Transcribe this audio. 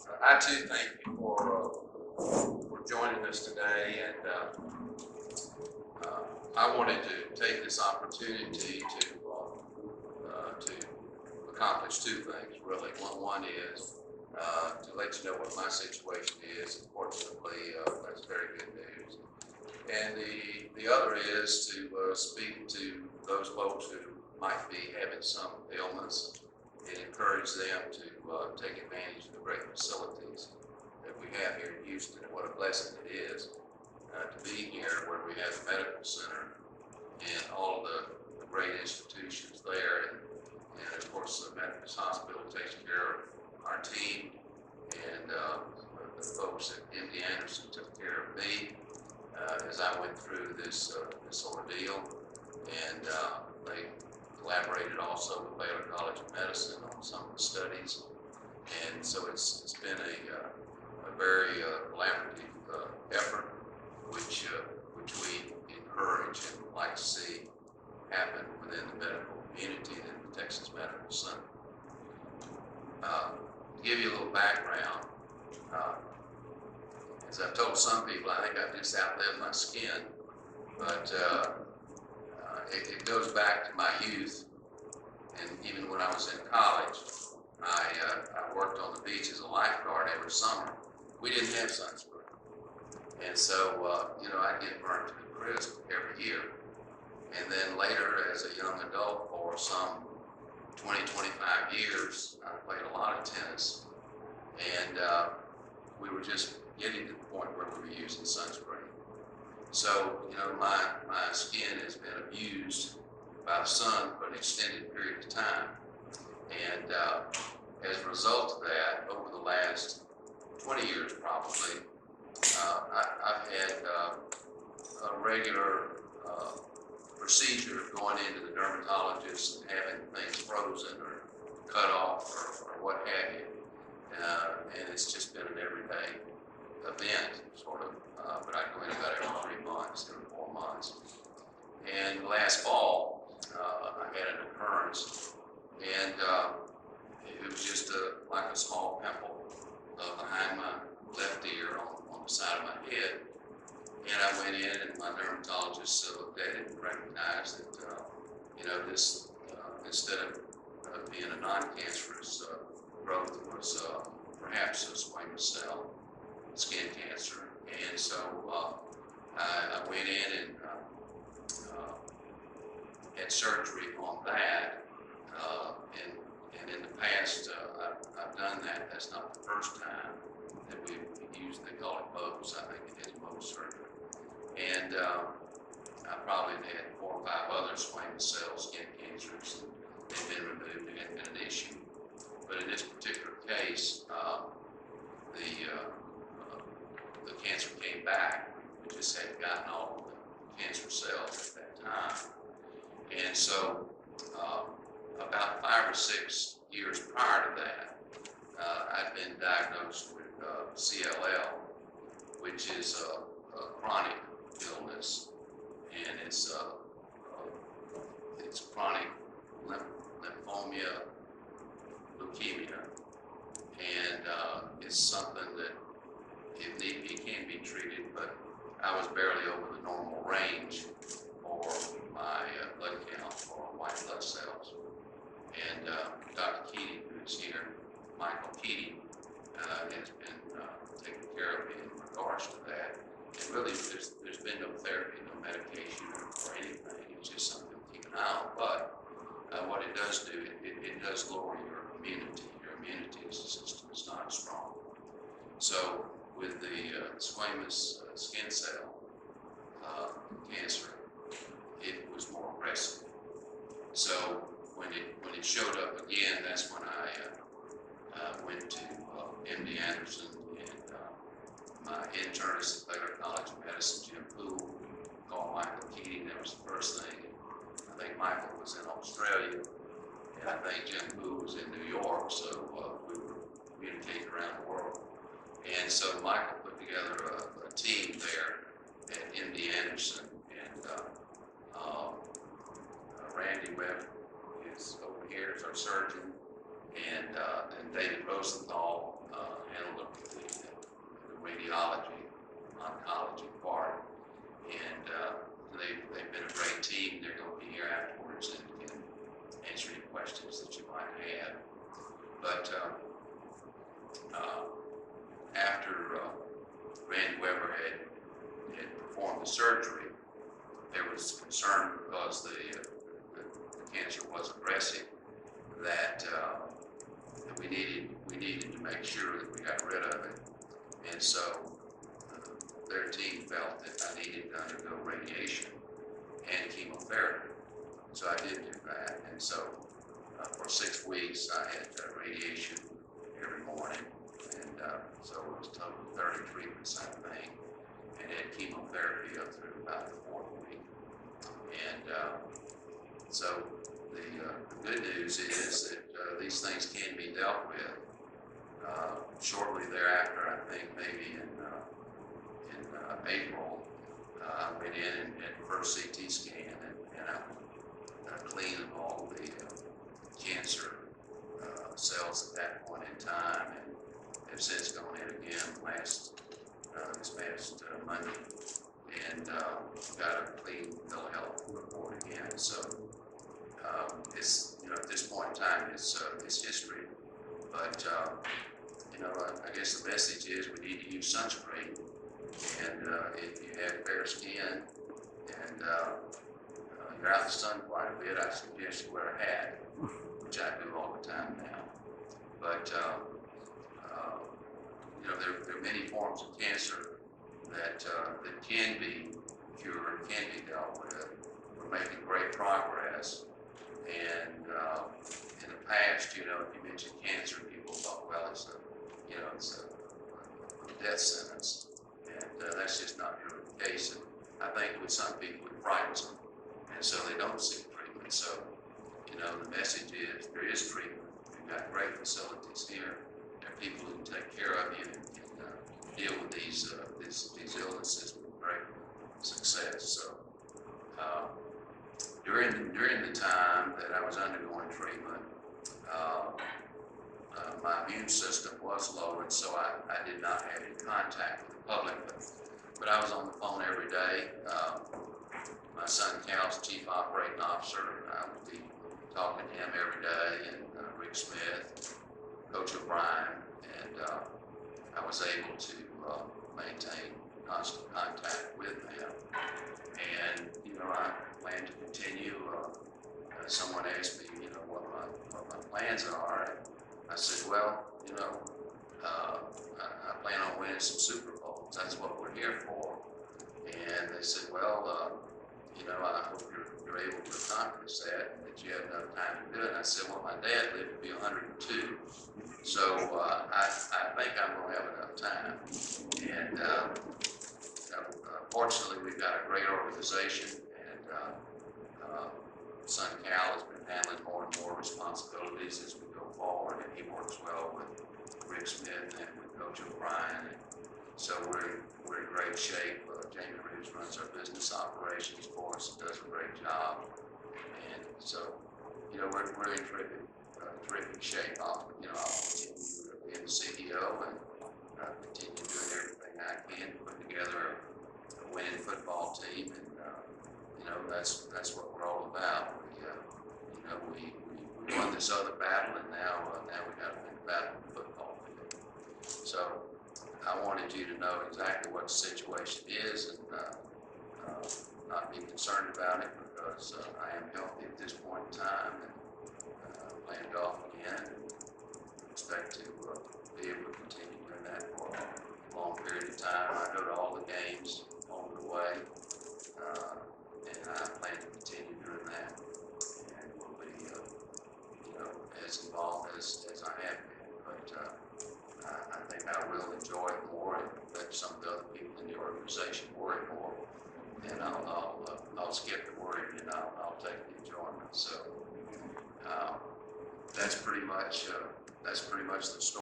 I too thank you for joining us today, and I wanted to take this opportunity to accomplish two things really. One is to let you know what my situation is. Fortunately, that's very good news. And the other is to speak to those folks who might be having some ailments and encourage them to take advantage of the great facilities that we have here in Houston. And what a blessing it is to be here, where we have the medical center and all of the great institutions there, and of course the Methodist Hospital takes care of our team, and the folks at MD Anderson took care of me as I went through this ordeal, and they collaborated also with Baylor College of Medicine on some of the studies, and so it's been a very collaborative effort, which we encourage and like to see happen within the medical community and the Texas Medical Center. To give you a little background, as I've told some people, I think I've just outlived my skin, but it goes back to my youth, and even when I was in college, I worked on the beach as a lifeguard every summer. We didn't have sunscreen, and so I'd get burnt to the crisp every year. And then later, as a young adult, for some 20, 25 years, I played a lot of tennis, and we were just getting to the point where we were using sunscreen. So, my skin has been abused by the sun for an extended period of time. And as a result of that, over the last 20 years probably, I've had a regular procedure of going into the dermatologist and having things frozen or cut off or what have you. And it's just been an everyday event, sort of. But I go in about every 3 months, every 4 months. And last fall, I had an occurrence, and it was just like a small pimple behind my left ear on the side of my head. And I went in, and my dermatologist looked at it and recognized that, this, instead of being a non-cancerous growth, was perhaps a squamous cell skin cancer. And so I went in and had surgery on that. And in the past, I've done that. That's not the first time that we've used, they call it Mohs. I think it is Mohs surgery. And I probably had 4 or 5 other squamous cell skin cancers that had been removed. It hadn't been an issue. But in this particular case, the cancer came back. We just hadn't gotten all of the cancer cells at that time. And so about 5 or 6 years prior to that, I'd been diagnosed with CLL, which is a chronic illness, and it's chronic lymphomia, leukemia, and it's something that, if need be, can be treated, but I was barely over the normal range for my blood count for white blood cells. And Dr. Keating, who's here, Michael Keating, has been taking care of me in regards to that. And really, there's been no therapy, no medication, or anything. It's just something to keep an eye on. But what it does do, it does lower your immunity. Your immunity system is not strong. So with the squamous skin cell cancer, it was more aggressive. So when it showed up again, that's when I went to MD Anderson, and my internist at Baylor College of Medicine, Jim Poole, called Michael Keating. That was the first thing. I think Michael was in Australia, and I think Jim Poole was in New York, so we were communicating around the world. And so Michael put together a team there at MD Anderson, and Randy Webb is over here as our surgeon, and David Rosenthal handled radiology, oncology part, and they've been a great team. They're going to be here afterwards and can answer any questions that you might have. But after Randy Weber had performed the surgery, there was concern because the cancer was aggressive that we needed to make sure that we got rid of it, and so their team felt that I needed to undergo radiation and chemotherapy. So I did do that, and so for 6 weeks I had radiation every morning, and so it was total 30 treatments, I think, and had chemotherapy up through about the 4th week. And so the good news is that these things can be dealt with. Shortly thereafter, I think maybe in April, I went in and had the first CT scan, and I cleaned all the cancer cells at that point in time, and have since gone in again this past Monday, and got a clean bill of health report again. So it's, at this point in time, it's history. But I guess the message is we need to use sunscreen, and if you have fair skin and you're out in the sun quite a bit, I suggest you wear a hat, which I do all the time now. But there are many forms of cancer that can be cured, can be dealt with. We're making great progress, and in the past, if you mention cancer, people thought, well, it's a death sentence, and that's just not really the case. And I think with some people it frightens them, and so they don't seek treatment. So, the message is there is treatment. We've got great facilities here. There are people who can take care of you and can deal with these illnesses with great success. So, during the time that I was undergoing treatment, my immune system was low, and so I did not have any contact with the public. But I was on the phone every day. My son Cal's chief operating officer, I would be talking to him every day, and Rick Smith, Coach O'Brien, and I was able to maintain constant contact with them. And I plan to continue. Someone asked me, what my plans are. And I said, well, I plan on winning some Super Bowls. That's what we're here for. And they said, well, I hope you're able to accomplish that, and that you have enough time to do it. And I said, well, my dad lived to be 102, so I think I'm going to have enough time. And fortunately, we've got a great organization, and son Cal has been handling more and more responsibilities as we go forward, and he works well with Rick Smith and with Coach O'Brien. And so we're in great shape. Jamie Reeves runs our business operations for us and does a great job. And so, we're in terrific shape. I'll continue being the CEO and continue doing everything I can to put together a winning football team. And that's what we're all about. We won this other battle, and now we got to win the battle in football field. So I wanted you to know exactly what the situation is, and not be concerned about it, because I am healthy at this point in time, and playing golf again, and expect to be able to continue doing that for a long period of time. I go to all the games on the way, and I plan to continue doing that, and will be as involved as I have been. But I think I will enjoy it more, and let some of the other people in the organization worry more. And I'll skip the worrying, and I'll take the enjoyment. So that's pretty much the story.